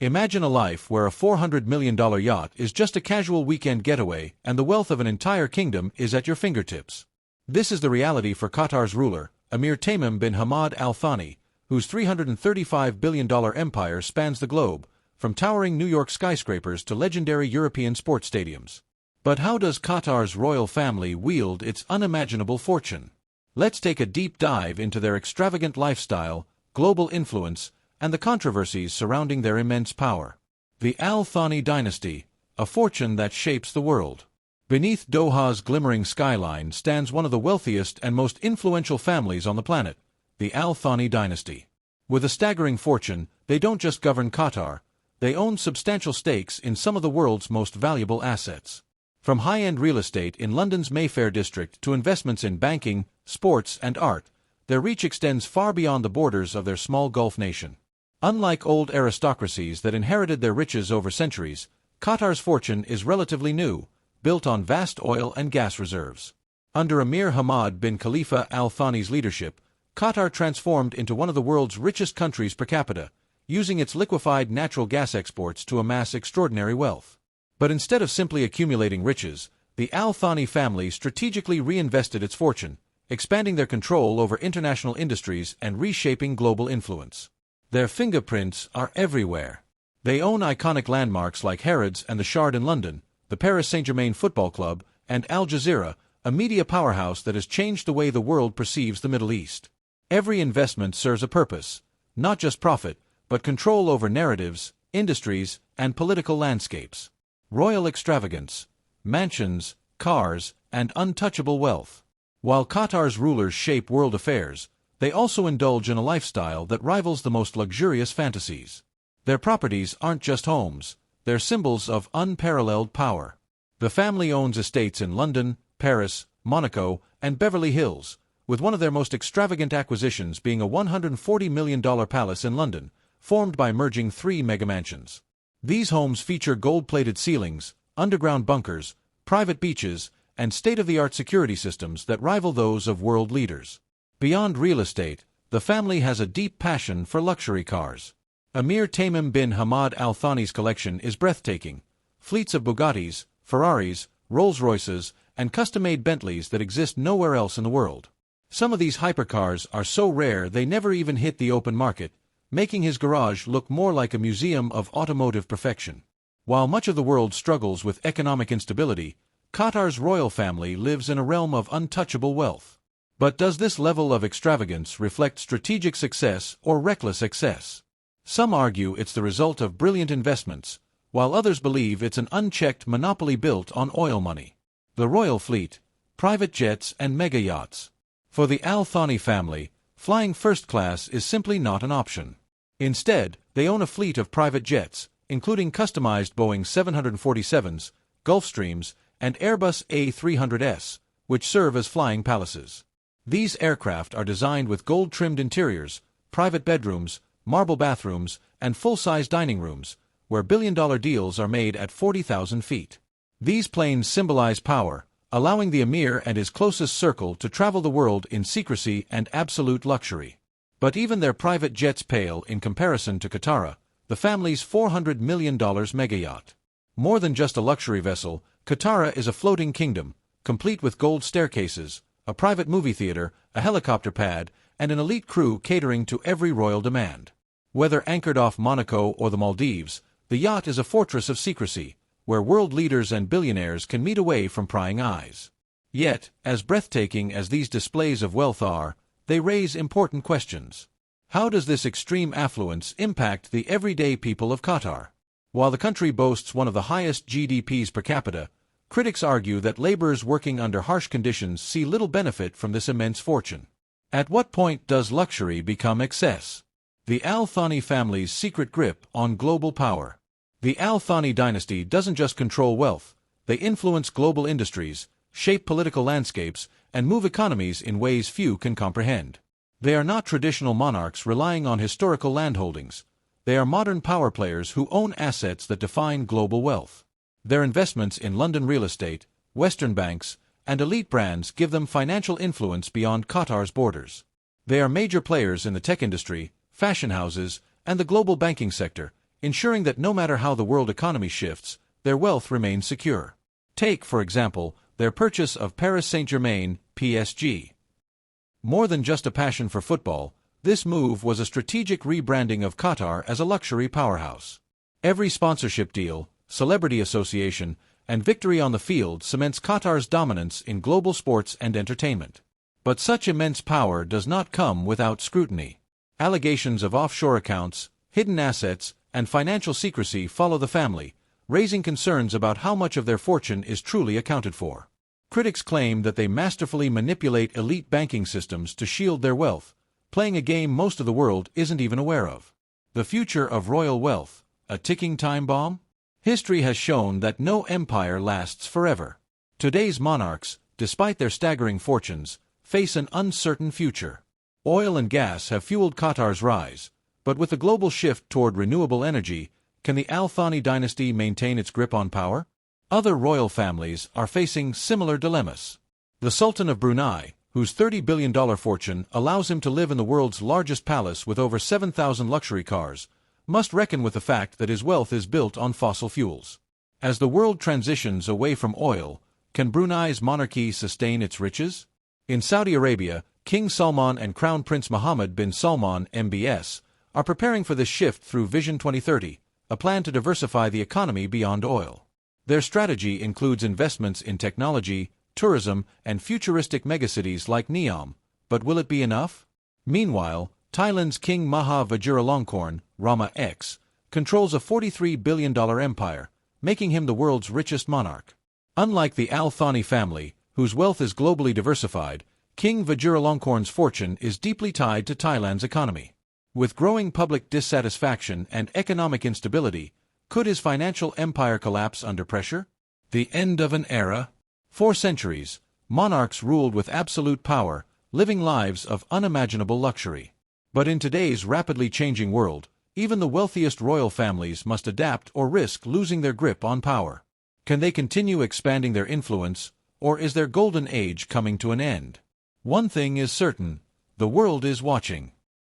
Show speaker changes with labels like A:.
A: Imagine a life where a $400 million yacht is just a casual weekend getaway and the wealth of an entire kingdom is at your fingertips. This is the reality for Qatar's ruler, Amir Tamim bin Hamad Al Thani, whose $335 billion empire spans the globe, from towering New York skyscrapers to legendary European sports stadiums. But how does Qatar's royal family wield its unimaginable fortune? Let's take a deep dive into their extravagant lifestyle, global influence, and the controversies surrounding their immense power. The Al Thani dynasty, a fortune that shapes the world. Beneath Doha's glimmering skyline stands one of the wealthiest and most influential families on the planet, the Al Thani dynasty. With a staggering fortune, they don't just govern Qatar, they own substantial stakes in some of the world's most valuable assets. From high-end real estate in London's Mayfair district to investments in banking, sports, and art, their reach extends far beyond the borders of their small Gulf nation. Unlike old aristocracies that inherited their riches over centuries, Qatar's fortune is relatively new, built on vast oil and gas reserves. Under Amir Hamad bin Khalifa Al Thani's leadership, Qatar transformed into one of the world's richest countries per capita, using its liquefied natural gas exports to amass extraordinary wealth. But instead of simply accumulating riches, the Al Thani family strategically reinvested its fortune, expanding their control over international industries and reshaping global influence. Their fingerprints are everywhere. They own iconic landmarks like Harrods and the Shard in London, the Paris Saint-Germain football club, and Al Jazeera, a media powerhouse that has changed the way the world perceives the Middle East. Every investment serves a purpose, not just profit, but control over narratives, industries, and political landscapes. Royal extravagance, mansions, cars, and untouchable wealth. While Qatar's rulers shape world affairs, they also indulge in a lifestyle that rivals the most luxurious fantasies. Their properties aren't just homes, they're symbols of unparalleled power. The family owns estates in London, Paris, Monaco, and Beverly Hills, with one of their most extravagant acquisitions being a $140 million palace in London, formed by merging three mega-mansions. These homes feature gold-plated ceilings, underground bunkers, private beaches, and state-of-the-art security systems that rival those of world leaders. Beyond real estate, the family has a deep passion for luxury cars. Amir Tamim bin Hamad Al Thani's collection is breathtaking. Fleets of Bugattis, Ferraris, Rolls-Royces, and custom-made Bentleys that exist nowhere else in the world. Some of these hypercars are so rare they never even hit the open market, making his garage look more like a museum of automotive perfection. While much of the world struggles with economic instability, Qatar's royal family lives in a realm of untouchable wealth. But does this level of extravagance reflect strategic success or reckless excess? Some argue it's the result of brilliant investments, while others believe it's an unchecked monopoly built on oil money. The royal fleet, private jets, and mega-yachts. For the Al Thani family, flying first class is simply not an option. Instead, they own a fleet of private jets, including customized Boeing 747s, Gulfstreams, and Airbus A300s, which serve as flying palaces. These aircraft are designed with gold-trimmed interiors, private bedrooms, marble bathrooms, and full-size dining rooms, where billion-dollar deals are made at 40,000 feet. These planes symbolize power, allowing the Emir and his closest circle to travel the world in secrecy and absolute luxury. But even their private jets pale in comparison to Qatar, the family's $400 million mega-yacht. More than just a luxury vessel, Qatar is a floating kingdom, complete with gold staircases, a private movie theater, a helicopter pad, and an elite crew catering to every royal demand. Whether anchored off Monaco or the Maldives, the yacht is a fortress of secrecy, where world leaders and billionaires can meet away from prying eyes. Yet, as breathtaking as these displays of wealth are, they raise important questions. How does this extreme affluence impact the everyday people of Qatar? While the country boasts one of the highest GDPs per capita, critics argue that laborers working under harsh conditions see little benefit from this immense fortune. At what point does luxury become excess? The Al Thani family's secret grip on global power. The Al Thani dynasty doesn't just control wealth, they influence global industries, shape political landscapes, and move economies in ways few can comprehend. They are not traditional monarchs relying on historical landholdings. They are modern power players who own assets that define global wealth. Their investments in London real estate, Western banks, and elite brands give them financial influence beyond Qatar's borders. They are major players in the tech industry, fashion houses, and the global banking sector, ensuring that no matter how the world economy shifts, their wealth remains secure. Take, for example, their purchase of Paris Saint-Germain, PSG. More than just a passion for football, this move was a strategic rebranding of Qatar as a luxury powerhouse. Every sponsorship deal, celebrity association, and victory on the field cements Qatar's dominance in global sports and entertainment. But such immense power does not come without scrutiny. Allegations of offshore accounts, hidden assets, and financial secrecy follow the family, raising concerns about how much of their fortune is truly accounted for. Critics claim that they masterfully manipulate elite banking systems to shield their wealth, playing a game most of the world isn't even aware of. The future of royal wealth, a ticking time bomb? History has shown that no empire lasts forever. Today's monarchs, despite their staggering fortunes, face an uncertain future. Oil and gas have fueled Qatar's rise, but with the global shift toward renewable energy, can the Al Thani dynasty maintain its grip on power? Other royal families are facing similar dilemmas. The Sultan of Brunei, whose $30 billion fortune allows him to live in the world's largest palace with over 7,000 luxury cars, must reckon with the fact that his wealth is built on fossil fuels. As the world transitions away from oil, can Brunei's monarchy sustain its riches? In Saudi Arabia, King Salman and Crown Prince Mohammed bin Salman MBS are preparing for this shift through Vision 2030, a plan to diversify the economy beyond oil. Their strategy includes investments in technology, tourism, and futuristic megacities like Neom, but will it be enough? Meanwhile, Thailand's King Maha Vajiralongkorn, Rama X, controls a $43 billion empire, making him the world's richest monarch. Unlike the Al Thani family, whose wealth is globally diversified, King Vajiralongkorn's fortune is deeply tied to Thailand's economy. With growing public dissatisfaction and economic instability, could his financial empire collapse under pressure? The end of an era? For centuries, monarchs ruled with absolute power, living lives of unimaginable luxury. But in today's rapidly changing world, even the wealthiest royal families must adapt or risk losing their grip on power. Can they continue expanding their influence, or is their golden age coming to an end? One thing is certain: the world is watching.